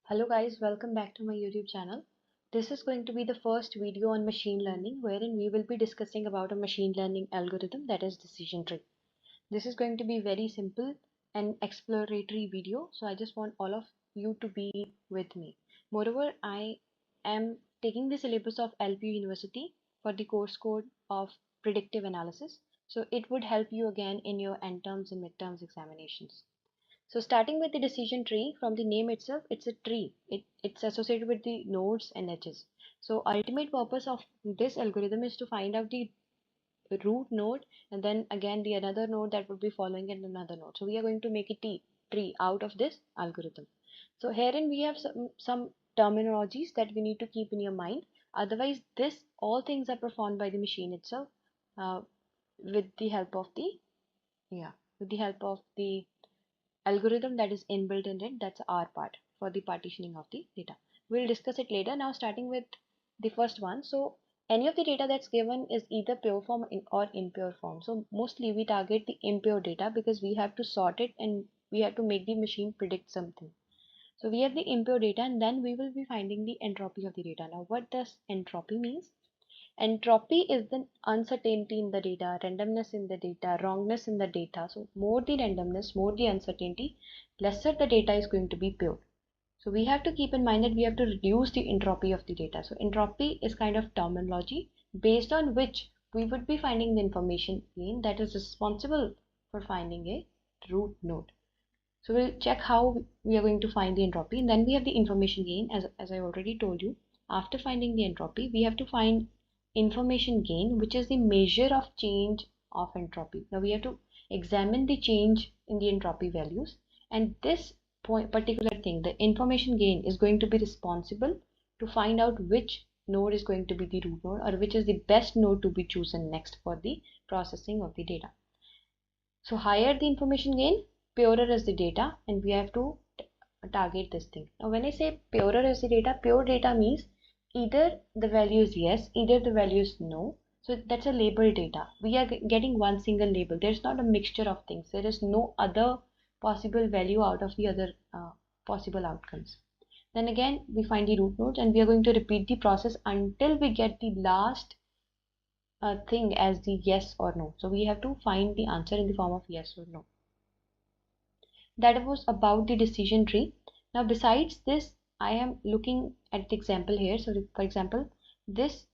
Hello guys, welcome back to my YouTube channel. This is going to be the first video on machine learning wherein we will be discussing about a machine learning algorithm that is decision tree. This is going to be very simple and exploratory video, so I just want all of you to be with me. Moreover, I am taking the syllabus of LPU University for the course code of predictive analysis, so it would help you again in your end terms and midterms examinations. So starting with the decision tree, from the name itself, it's a tree. It's associated with the nodes and edges. So ultimate purpose of this algorithm is to find out the root node and then again the another node that would be following in another node. So we are going to make a tree out of this algorithm. So herein we have some terminologies that we need to keep in your mind. Otherwise, this all things are performed by the machine itself uh, with the help of the yeah with the help of the algorithm that is inbuilt in it. That's our part for the partitioning of the data. We'll discuss it later. Now starting with the first one. So any of the data that's given is either pure form or impure form. So mostly we target the impure data because we have to sort it and we have to make the machine predict something. So we have the impure data and then we will be finding the entropy of the data. Now what does entropy means? Entropy is the uncertainty in the data, randomness in the data, wrongness in the data. So more the randomness, more the uncertainty, lesser the data is going to be pure. So we have to keep in mind that we have to reduce the entropy of the data. So entropy is kind of terminology based on which we would be finding the information gain that is responsible for finding a root node. So we'll check how we are going to find the entropy, and then we have the information gain. As I already told you, after finding the entropy, we have to find information gain, which is the measure of change of entropy. Now we have to examine the change in the entropy values, and this particular thing, the information gain, is going to be responsible to find out which node is going to be the root node or which is the best node to be chosen next for the processing of the data. So higher the information gain, purer is the data, and we have to target this thing. Now when I say purer is the data, pure data means either the value is yes, either the value is no. So that's a labeled data. We are getting one single label. There's not a mixture of things. There is no other possible value out of the other possible outcomes. Then again, we find the root nodes and we are going to repeat the process until we get the last thing as the yes or no. So we have to find the answer in the form of yes or no. That was about the decision tree. Now besides this, I am looking at the example here. So for example, this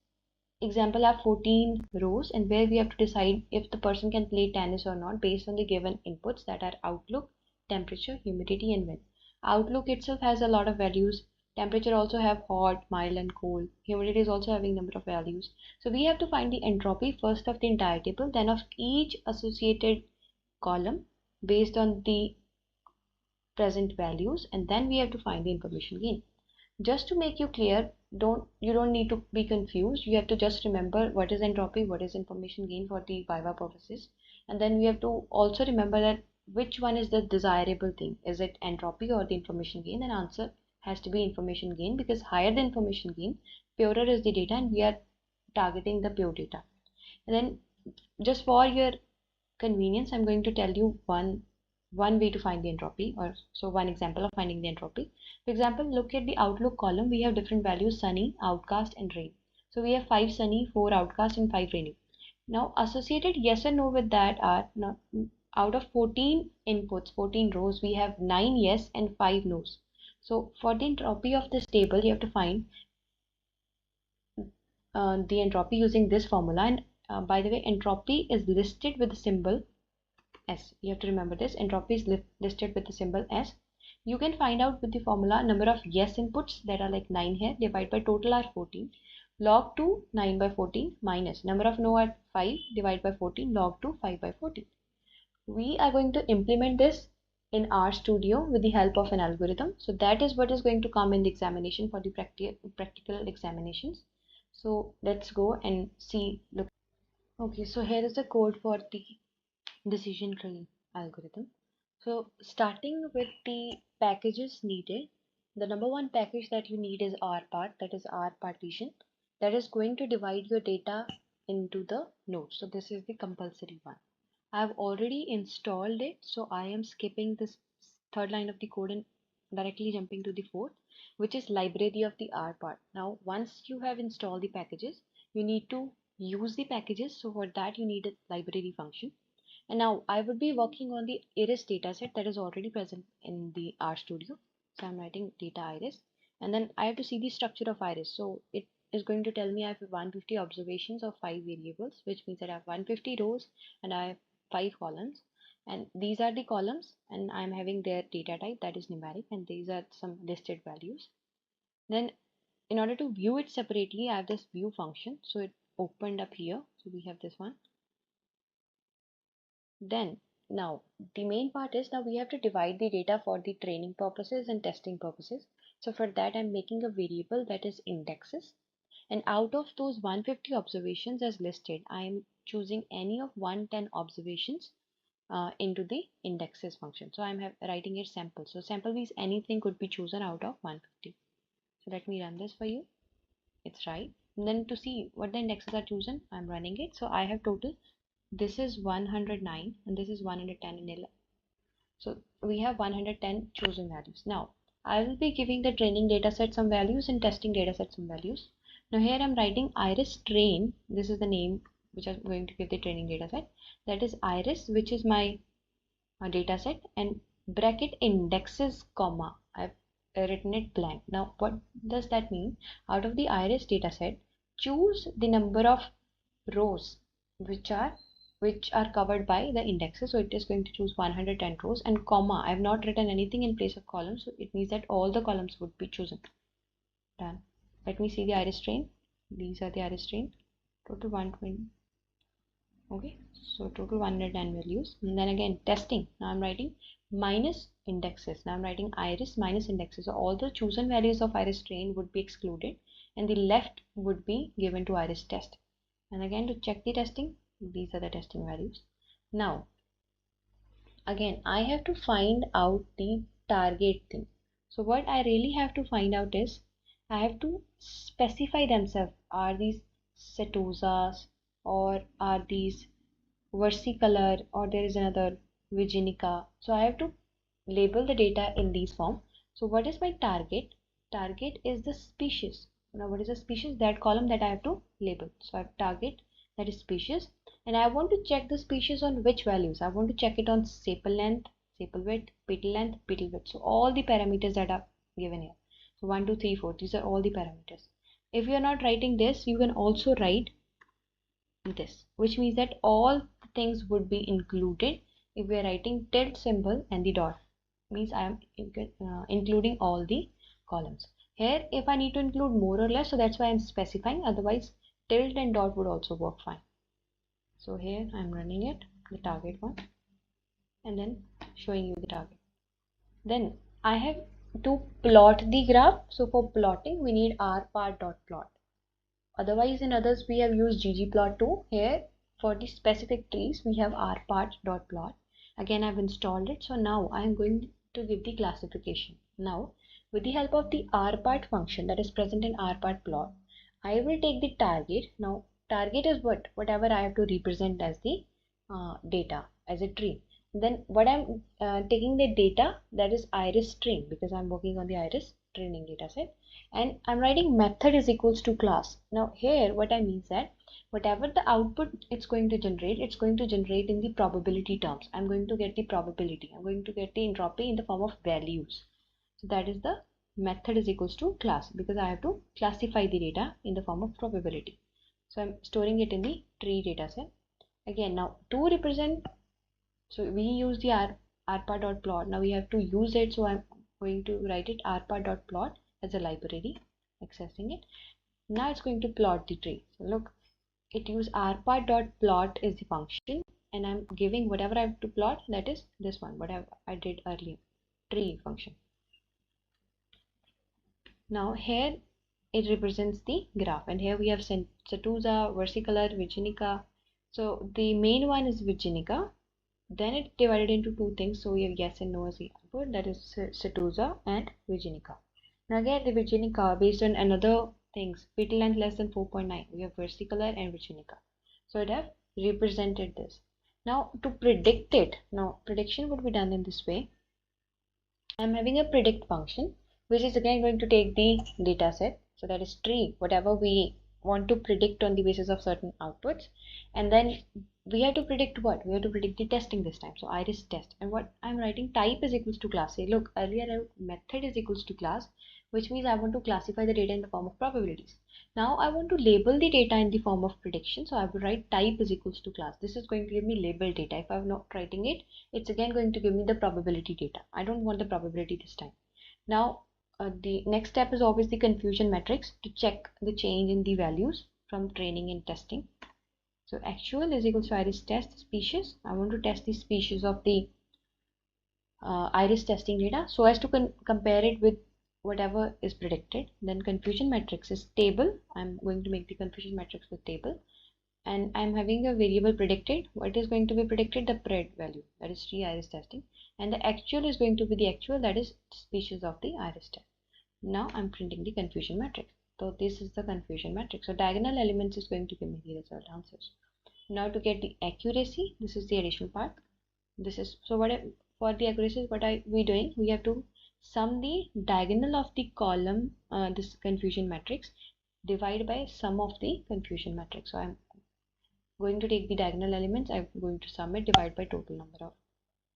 example have 14 rows and where we have to decide if the person can play tennis or not based on the given inputs that are outlook, temperature, humidity and wind. Outlook itself has a lot of values. Temperature also have hot, mild and cold. Humidity is also having number of values. So we have to find the entropy first of the entire table, then of each associated column based on the present values, and then we have to find the information gain. Just to make you clear, you don't need to be confused. You have to just remember what is entropy, what is information gain for the viva purposes, and then we have to also remember that which one is the desirable thing. Is it entropy or the information gain? And answer has to be information gain because higher the information gain, purer is the data, and we are targeting the pure data. And then just for your convenience, I'm going to tell you one way to find the entropy, or so one example of finding the entropy. For example, look at the outlook column. We have different values: sunny, outcast and rain. So we have 5 sunny, 4 outcast and 5 rainy. Now associated yes and no with that are, now out of 14 inputs, 14 rows, we have 9 yes and 5 no's. So for the entropy of this table, you have to find the entropy using this formula. And by the way, entropy is listed with the symbol S. You have to remember this. Entropy is listed with the symbol S. You can find out with the formula number of yes inputs, that are like 9 here, divided by total are 14. Log 2, 9 by 14, minus number of no are 5, divided by 14, log 2, 5 by 14. We are going to implement this in our studio with the help of an algorithm. So that is what is going to come in the examination for the practical examinations. So let's go and see. Look. Okay, so here is the code for the decision tree algorithm. So starting with the packages needed, the number one package that you need is rpart, that is R partition, that is going to divide your data into the nodes. So this is the compulsory one. I have already installed it, so I am skipping this third line of the code and directly jumping to the fourth, which is library of the R part. Now, once you have installed the packages, you need to use the packages. So for that, you need a library function. And now I would be working on the iris dataset that is already present in the RStudio. So I'm writing data iris, and then I have to see the structure of iris. So it is going to tell me I have 150 observations of 5 variables, which means that I have 150 rows and I have 5 columns. And these are the columns, and I'm having their data type, that is numeric, and these are some listed values. Then in order to view it separately, I have this view function. So it opened up here. So we have this one. Then now the main part is now we have to divide the data for the training purposes and testing purposes. So for that, I'm making a variable that is indexes. And out of those 150 observations as listed, I am choosing any of 110 observations into the indexes function. So I'm writing it sample. So sample means anything could be chosen out of 150. So let me run this for you. It's right. And then to see what the indexes are chosen, I'm running it. So I have total, this is 109 and this is 110 and 11. So we have 110 chosen values. Now I will be giving the training data set some values and testing data set some values. Now here I'm writing iris train. This is the name which I'm going to give the training data set. That is iris, which is my data set, and bracket indexes comma. I've written it blank. Now what does that mean? Out of the iris data set, choose the number of rows which are covered by the indexes. So it is going to choose 110 rows, and comma, I have not written anything in place of columns, so it means that all the columns would be chosen. Done. Let me see the iris train. These are the iris train. Total 120. Okay, so total 110 values. And then again testing. Now I'm writing minus indexes. Now I'm writing iris minus indexes. So all the chosen values of iris train would be excluded, and the left would be given to iris test. And again to check the testing, these are the testing values. Now again I have to find out the target thing. So what I really have to find out is I have to specify themselves. Are these setosas, or are these versicolor, or there is another virginica? So I have to label the data in these form. So what is my target? Target is the species. Now what is the species? That column that I have to label. So I have target, that is species, and I want to check the species on which values. I want to check it on sepal length, sepal width, petal length, petal width. So all the parameters that are given here. So 1, 2, 3, 4. These are all the parameters. If you are not writing this, you can also write this, which means that all things would be included. If we are writing tilde symbol and the dot, means I am including all the columns. Here if I need to include more or less, so that's why I'm specifying, otherwise tilde and dot would also work fine. So here I'm running it, the target one, and then showing you the target. Then I have to plot the graph. So for plotting we need rpart.plot. Otherwise in others we have used ggplot too. Here for the specific trees we have rpart.plot. Again I've installed it. So now I am going to give the classification. Now with the help of the rpart function that is present in rpart.plot, I will take the target. Now target is whatever I have to represent as the data as a tree. Then what I'm taking the data, that is iris train, because I'm working on the iris training data set, and I'm writing method is equals to class. Now here what I mean is that whatever the output it's going to generate in the probability terms. I'm going to get the probability, I'm going to get the entropy in the form of values. So that is the method is equals to class, because I have to classify the data in the form of probability. So I'm storing it in the tree data set. Again now to represent, so we use the rpart.plot. Now we have to use it, so I'm going to write it rpart.plot as a library, accessing it. Now it's going to plot the tree. So look, it use rpart.plot is the function, and I'm giving whatever I have to plot, that is this one, whatever I did earlier, tree function. Now here it represents the graph, and here we have setosa, versicolor, virginica. So the main one is virginica. Then it divided into two things, so we have yes and no as the output, that is setosa and virginica. Now again the virginica based on another things, petal length less than 4.9, we have versicolor and virginica. So it have represented this. Now to predict it, now prediction would be done in this way. I'm having a predict function, which is again going to take the data set. So that is tree, whatever we want to predict on the basis of certain outputs. And then we have to predict what? We have to predict the testing this time. So iris test. And what I'm writing, type is equals to class. Say, look, earlier I wrote method is equals to class, which means I want to classify the data in the form of probabilities. Now I want to label the data in the form of prediction. So I will write type is equals to class. This is going to give me labeled data. If I'm not writing it, it's again going to give me the probability data. I don't want the probability this time. Now the next step is always the confusion matrix to check the change in the values from training and testing. So actual is equals to iris test species. I want to test the species of the iris testing data so as to compare it with whatever is predicted. Then confusion matrix is table. I'm going to make the confusion matrix with table, and I'm having a variable predicted. What is going to be predicted? The pred value, that is tree iris testing, and the actual is going to be the actual, that is species of the iris test. Now I'm printing the confusion matrix. So this is the confusion matrix. So diagonal elements is going to give me the result answers. Now to get the accuracy, this is the additional part. This is so what for the accuracy, what are we doing? We have to sum the diagonal of the column, this confusion matrix, divide by sum of the confusion matrix. So I'm going to take the diagonal elements, I'm going to sum it, divide by total number of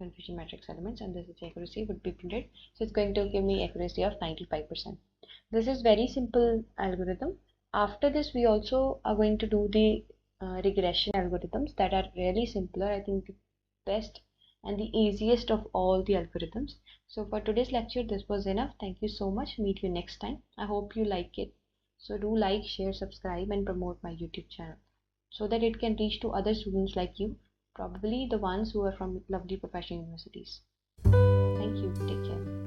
confusion matrix elements, and this is accuracy would be printed. So it's going to give me accuracy of 95%. This is very simple algorithm. After this, we also are going to do the regression algorithms that are really simpler. I think the best and the easiest of all the algorithms. So for today's lecture, this was enough. Thank you so much. Meet you next time. I hope you like it. So do like, share, subscribe, and promote my YouTube channel so that it can reach to other students like you, probably the ones who are from lovely professional universities. Thank you. Take care.